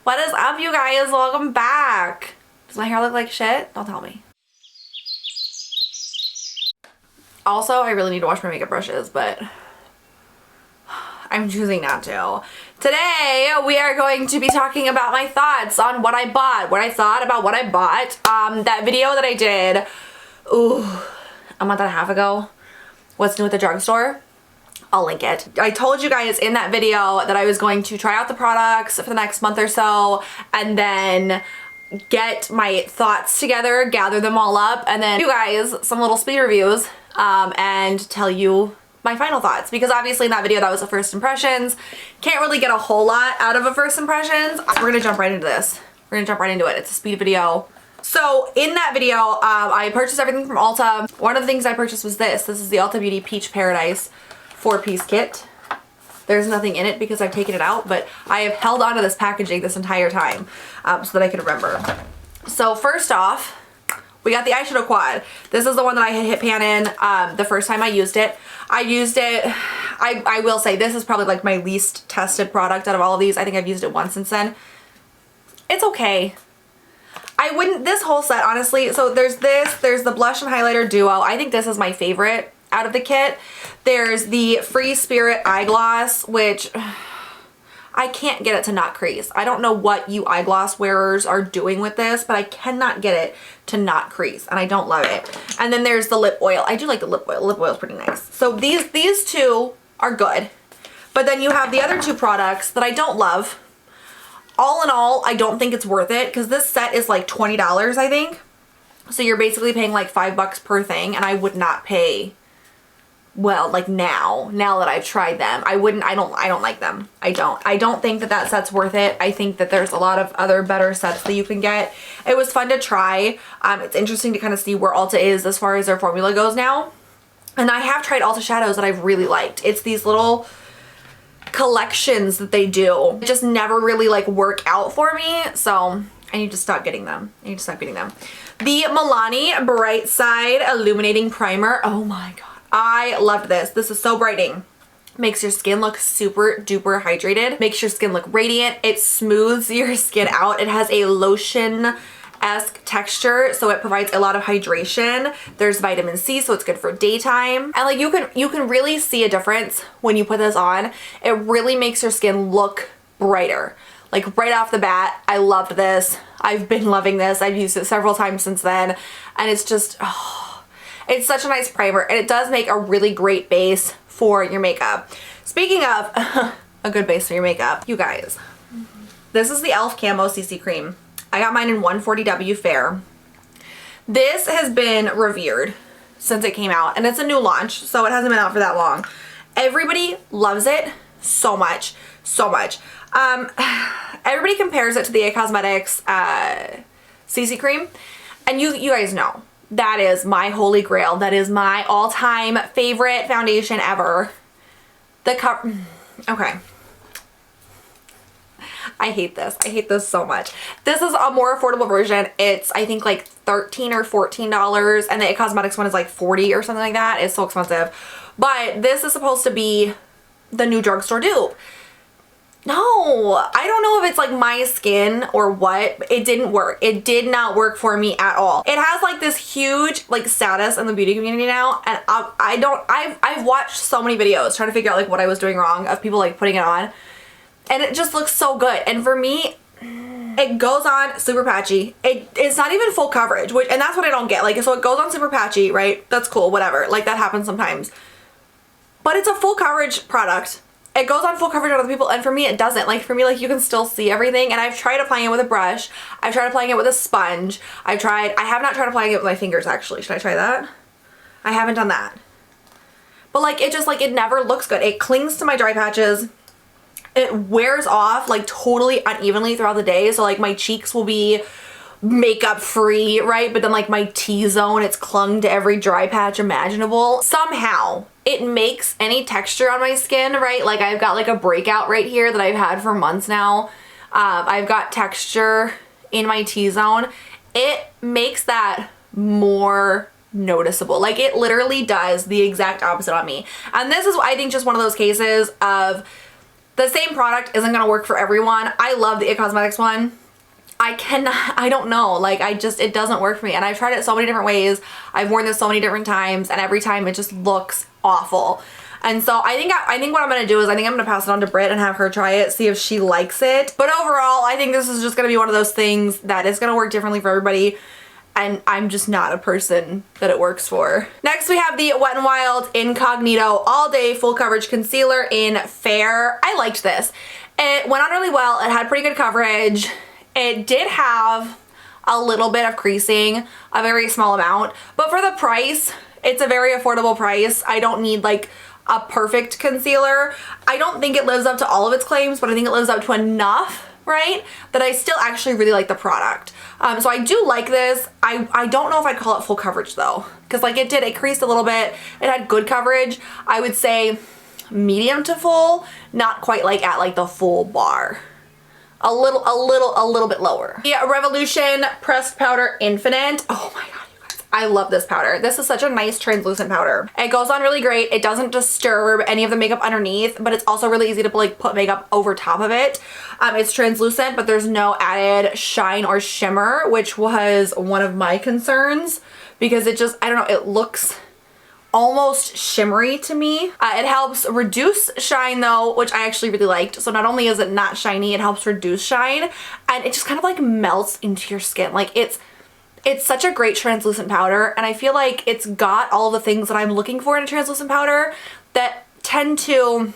What is up, you guys? Welcome back. Does my hair look like shit? Don't tell me. Also, I really need to wash my makeup brushes, but I'm choosing not to. Today, we are going to be talking about my thoughts on what I bought, what I thought about what I bought. That video that I did, a month and a half ago, what's new at the drugstore? I'll link it. I told you guys in that video that I was going to try out the products for the next month or so and then get my thoughts together, gather them all up, and then you guys some little speed reviews and tell you my final thoughts, because obviously in that video that was the first impressions. Can't really get a whole lot out of a first impressions. We're gonna jump right into this. We're gonna jump right into it. It's a speed video. So in that video, I purchased everything from Ulta. One of the things I purchased was this. This is the Ulta Beauty Peach Paradise 4-piece kit. There's nothing in it because I've taken it out, but I have held onto this packaging this entire time so that I can remember. So first off, we got the eyeshadow quad. This is the one that I had hit pan in the first time I used it. I will say this is probably like my least tested product out of all of these. I think I've used it once since then. It's okay. I wouldn't, this whole set honestly, so there's the blush and highlighter duo. I think this is my favorite out of the kit. There's the Free Spirit eye gloss, which I can't get it to not crease. I don't know what you eyeglass wearers are doing with this, but I cannot get it to not crease, and I don't love it. And then there's the lip oil. I do like the lip oil. Lip oil is pretty nice. So these two are good, but then you have the other two products that I don't love. All in all, I don't think it's worth it because this set is like $20, I think. So you're basically paying like $5 per thing, and I would not pay, well, like now that I've tried them, I don't like them. I don't think that set's worth it. I think that there's a lot of other better sets that you can get. It was fun to try. It's interesting to kind of see where Ulta is as far as their formula goes now. And I have tried Ulta shadows that I've really liked. It's these little collections that they do. It just never really like work out for me. So I need to stop getting them. The Milani Bright Side Illuminating Primer. Oh my God. I loved this. This is so brightening. Makes your skin look super duper hydrated. Makes your skin look radiant. It smooths your skin out. It has a lotion-esque texture, so it provides a lot of hydration. There's vitamin C, so it's good for daytime. And like you can really see a difference when you put this on. It really makes your skin look brighter. Like right off the bat, I loved this. I've been loving this. I've used it several times since then, and it's just, it's such a nice primer, and it does make a really great base for your makeup. Speaking of a good base for your makeup, you guys, this is the e.l.f. Camo CC Cream. I got mine in 140W Fair. This has been revered since it came out, and it's a new launch, so it hasn't been out for that long. Everybody loves it so much, so much. Everybody compares it to the Cosmetics CC Cream, and you guys know that is my holy grail. That is my all-time favorite foundation ever. Okay. I hate this. I hate this so much. This is a more affordable version. It's, I think, like $13 or $14, and the Cosmetics one is like $40 or something like that. It's so expensive. But this is supposed to be the new drugstore dupe. No, I don't know if it's like my skin or what, but it didn't work. It did not work for me at all. It has like this huge like status in the beauty community now, and I've watched so many videos trying to figure out like what I was doing wrong of people like putting it on, and it just looks so good. And for me, it goes on super patchy. It's not even full coverage, and that's what I don't get. Like, so it goes on super patchy, right? That's cool, whatever. Like, that happens sometimes. But it's a full coverage product. It goes on full coverage on other people, and for me it doesn't. Like, for me, like, you can still see everything, and I've tried applying it with a brush. I've tried applying it with a sponge. I have not tried applying it with my fingers, actually. Should I try that? I haven't done that. But like, it just like, it never looks good. It clings to my dry patches. It wears off like totally unevenly throughout the day. So like my cheeks will be makeup free, right? But then like my T-zone, it's clung to every dry patch imaginable. Somehow it makes any texture on my skin, right? Like I've got like a breakout right here that I've had for months now. I've got texture in my T-zone. It makes that more noticeable. Like it literally does the exact opposite on me. And this is, I think, just one of those cases of The same product isn't gonna work for everyone. I love the It Cosmetics one. I don't know, like it doesn't work for me, and I've tried it so many different ways. I've worn this so many different times, and every time it just looks awful. And so I think what I'm gonna do is I think I'm gonna pass it on to Britt and have her try it, see if she likes it. But overall, I think this is just gonna be one of those things that is gonna work differently for everybody, and I'm just not a person that it works for. Next we have the Wet n Wild Incognito All Day Full Coverage Concealer in Fair. I liked this. It went on really well. It had pretty good coverage. It did have a little bit of creasing, a very small amount, but for the price, it's a very affordable price. I don't need like a perfect concealer. I don't think it lives up to all of its claims, but I think it lives up to enough, right, that I still actually really like the product. So I do like this. I don't know if I'd call it full coverage though, because like it creased a little bit. It had good coverage. I would say medium to full, not quite like at like the full bar. A little bit lower. The Revolution Pressed Powder Infinite. Oh my god, you guys. I love this powder. This is such a nice translucent powder. It goes on really great. It doesn't disturb any of the makeup underneath, but it's also really easy to like put makeup over top of it. It's translucent, but there's no added shine or shimmer, which was one of my concerns because it just, I don't know, it looks almost shimmery to me. It helps reduce shine though, which I actually really liked. So not only is it not shiny, it helps reduce shine, and it just kind of like melts into your skin. Like it's such a great translucent powder, and I feel like it's got all the things that I'm looking for in a translucent powder that tend to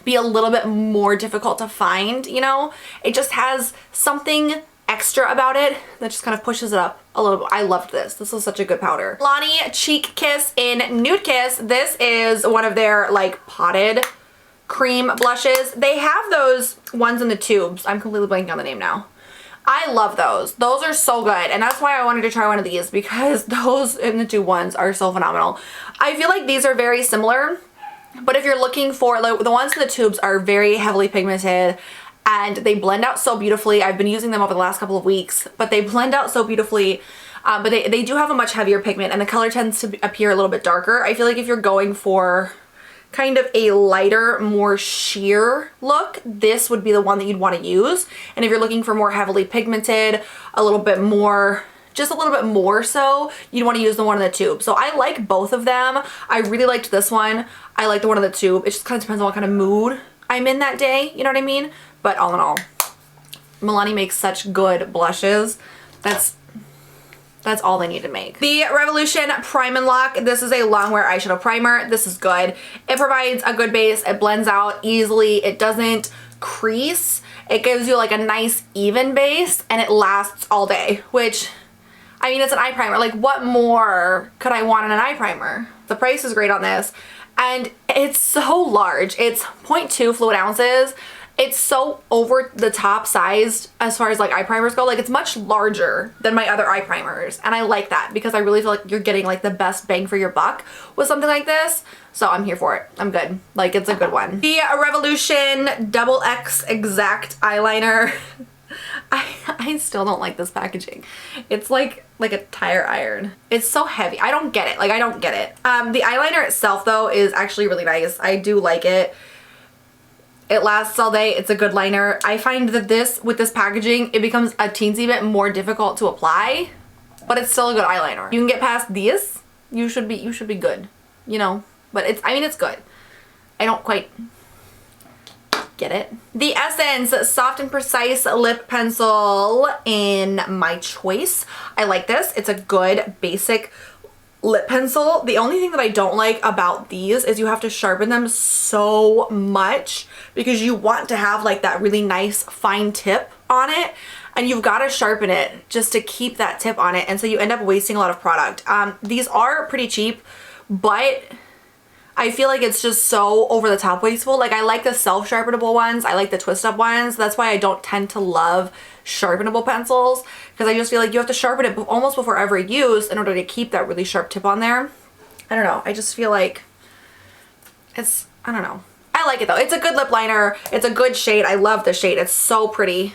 be a little bit more difficult to find, you know? It just has something extra about it that just kind of pushes it up a little bit. I loved this. This was such a good powder. Milani Cheek Kiss in Nude Kiss. This is one of their like potted cream blushes. They have those ones in the tubes. I'm completely blanking on the name now. I love those. Those are so good, and that's why I wanted to try one of these, because those in the tube ones are so phenomenal. I feel like these are very similar, but if you're looking for, like, the ones in the tubes are very heavily pigmented and they blend out so beautifully. I've been using them over the last couple of weeks, but they blend out so beautifully. But they do have a much heavier pigment, and the color tends to appear a little bit darker. I feel like if you're going for kind of a lighter, more sheer look, this would be the one that you'd want to use. And if you're looking for more heavily pigmented, a little bit more, just a little bit more so, you'd want to use the one in the tube. So I like both of them. I really liked this one. I like the one in the tube. It just kind of depends on what kind of mood I'm in that day, you know what I mean? But all in all, Milani makes such good blushes. That's all they need to make. The Revolution Prime and Lock. This is a long wear eyeshadow primer. This is good. It provides a good base. It blends out easily. It doesn't crease. It gives you like a nice even base, and it lasts all day, which, I mean, it's an eye primer. Like, what more could I want in an eye primer? The price is great on this, and it's so large. It's 0.2 fluid ounces. It's so over the top sized as far as like eye primers go. Like, it's much larger than my other eye primers, and I like that because I really feel like you're getting like the best bang for your buck with something like this. So I'm here for it. I'm good. Like, it's a good one. The Revolution XX Xact eyeliner. I still don't like this packaging. It's like a tire iron. It's so heavy. I don't get it. Like, I don't get it. The eyeliner itself though is actually really nice. I do like it. It lasts all day. It's a good liner. I find that with this packaging, it becomes a teensy bit more difficult to apply, but it's still a good eyeliner. You can get past these, you should be good, you know? But it's good. I don't quite get it. The Essence Soft and Precise Lip Pencil in My Choice. I like this. It's a good basic lip pencil. The only thing that I don't like about these is you have to sharpen them so much because you want to have like that really nice fine tip on it, and you've got to sharpen it just to keep that tip on it, and so you end up wasting a lot of product. These are pretty cheap, but I feel like it's just so over the top wasteful. Like, I like the self-sharpenable ones. I like the twist up ones. That's why I don't tend to love sharpenable pencils, because I just feel like you have to sharpen it almost before every use in order to keep that really sharp tip on there. I don't know. I just feel like I don't know. I like it though. It's a good lip liner. It's a good shade. I love the shade. It's so pretty.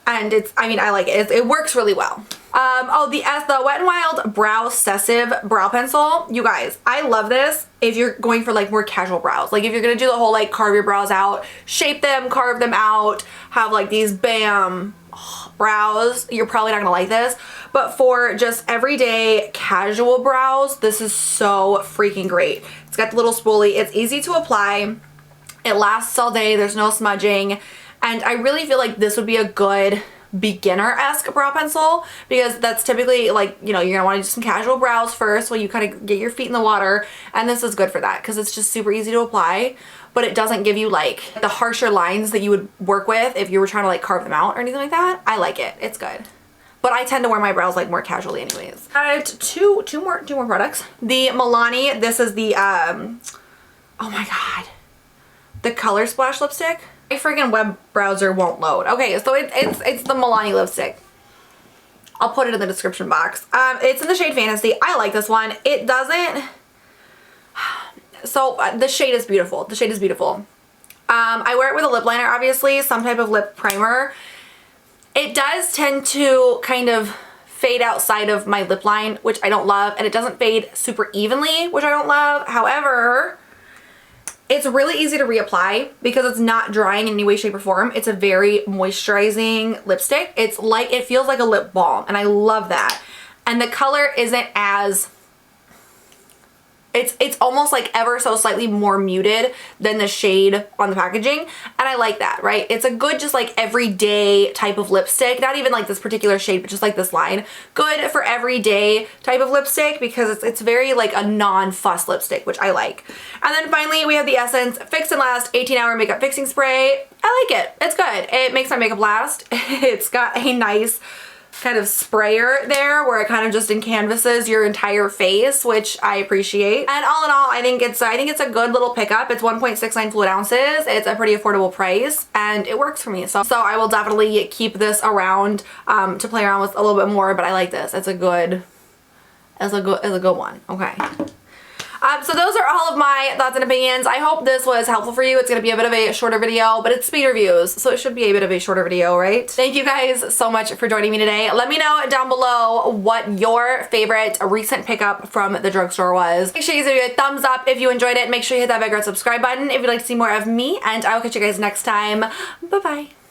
And I like it. It works really well. Oh, the Wet n Wild Brow Sessive Brow Pencil. You guys, I love this if you're going for like more casual brows. Like if you're gonna do the whole like carve your brows out, shape them, carve them out, have like these bam brows, you're probably not gonna like this. But for just everyday casual brows, this is so freaking great. It's got the little spoolie. It's easy to apply. It lasts all day. There's no smudging. And I really feel like this would be a good beginner-esque brow pencil because that's typically like, you know, you're gonna want to do some casual brows first while you kind of get your feet in the water, and this is good for that because it's just super easy to apply, but it doesn't give you like the harsher lines that you would work with if you were trying to like carve them out or anything like that. I like it. It's good. But I tend to wear my brows like more casually anyways. Two more products. The Milani, this is the oh my god, the Color Splash lipstick. My freaking web browser won't load. Okay, so it's the Milani lipstick. I'll put it in the description box. It's in the shade Fantasy. I like this one. It doesn't, so the shade is beautiful. The shade is beautiful. I wear it with a lip liner, obviously, some type of lip primer. It does tend to kind of fade outside of my lip line, which I don't love, and it doesn't fade super evenly, which I don't love. However, it's really easy to reapply because it's not drying in any way, shape, or form. It's a very moisturizing lipstick. It's like, it feels like a lip balm, and I love that. And the color isn't as, it's almost like ever so slightly more muted than the shade on the packaging, and I like that, right? It's a good just like everyday type of lipstick, not even like this particular shade, but just like this line. Good for everyday type of lipstick because it's very like a non-fuss lipstick, which I like. And then finally we have the Essence Fix and Last 18-Hour Makeup Fixing Spray. I like it. It's good. It makes my makeup last. It's got a nice kind of sprayer there where it kind of just encanvases your entire face, which I appreciate. And all in all, I think it's a good little pickup. It's 1.69 fluid ounces. It's a pretty affordable price and it works for me. So I will definitely keep this around to play around with a little bit more, but I like this. It's a good one. Okay. So those are all of my thoughts and opinions. I hope this was helpful for you. It's going to be a bit of a shorter video, but it's speed reviews, so it should be a bit of a shorter video, right? Thank you guys so much for joining me today. Let me know down below what your favorite recent pickup from the drugstore was. Make sure you give it a thumbs up if you enjoyed it. Make sure you hit that big red subscribe button if you'd like to see more of me, and I will catch you guys next time. Bye-bye.